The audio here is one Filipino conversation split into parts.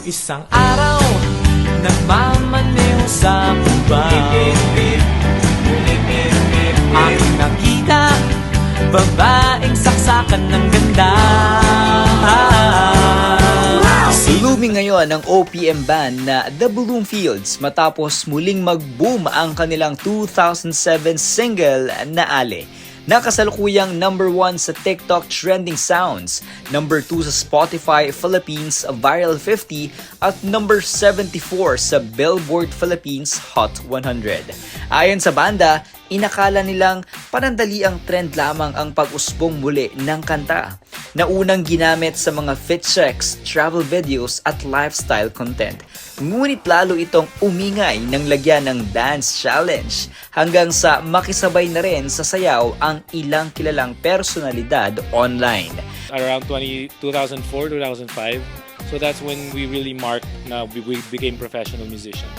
Isang araw, nagmamaneho sa kubay. Aking nakita, babaeng saksakan ng ganda. Blooming ngayon ang OPM band na The Bloomfields matapos muling mag-boom ang kanilang 2007 single na Ale. Nakasalukuyang #1 sa TikTok trending sounds, #2 sa Spotify Philippines Viral 50 at #74 sa Billboard Philippines Hot 100. Ayon sa banda, inakala nilang panandali ang trend lamang ang pag-usbong muli ng kanta na unang ginamit sa mga fit checks, travel videos at lifestyle content. Ngunit lalo itong umingay ng lagyan ng dance challenge hanggang sa makisabay na rin sa sayaw ang ilang kilalang personalidad online. Around 2004, 2005. So that's when we really marked na we became professional musicians.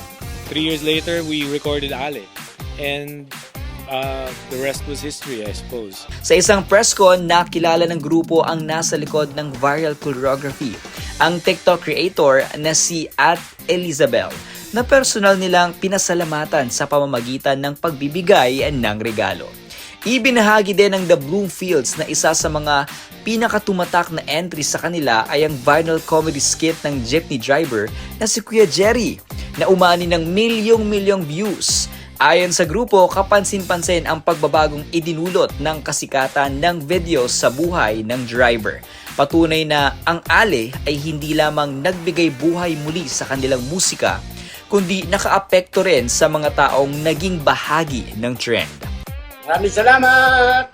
3 years later, we recorded Ale. And the rest was history, I suppose. Sa isang press con, nakilala ng grupo ang nasa likod ng viral choreography, ang TikTok creator na si @Elizabel, na personal nilang pinasalamatan sa pamamagitan ng pagbibigay ng regalo. Ibinahagi din ng The Bloomfields na isa sa mga pinakatumatak na entry sa kanila ay ang viral comedy skit ng jeepney driver na si Kuya Jerry, na umani ng milyong-milyong views. Ayon sa grupo, kapansin-pansin ang pagbabagong idinulot ng kasikatan ng video sa buhay ng driver. Patunay na ang Ale ay hindi lamang nagbigay buhay muli sa kanilang musika, kundi nakaapekto rin sa mga taong naging bahagi ng trend. Maraming salamat!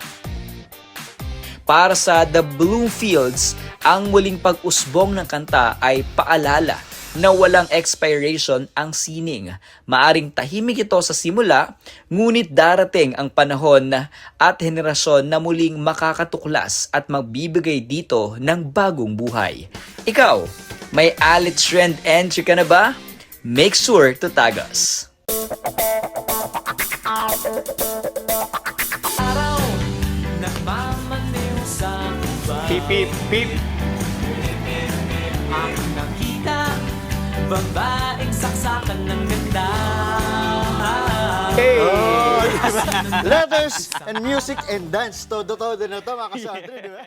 Para sa The Bloomfields, ang muling pag-usbong ng kanta ay paalala na walang expiration ang sining. Maaring tahimik ito sa simula, ngunit darating ang panahon at henerasyon na muling makakatuklas at magbibigay dito ng bagong buhay. Ikaw, may Ale trend entry ka na ba? Make sure to tag us. Araw, nagmamaneho sa kubay. Beep, beep, beep. Aking nakita, babaeng saksakan ng ganda. Hey! Letters and music and dance. Todo-todo na to, mga kasandre, di ba?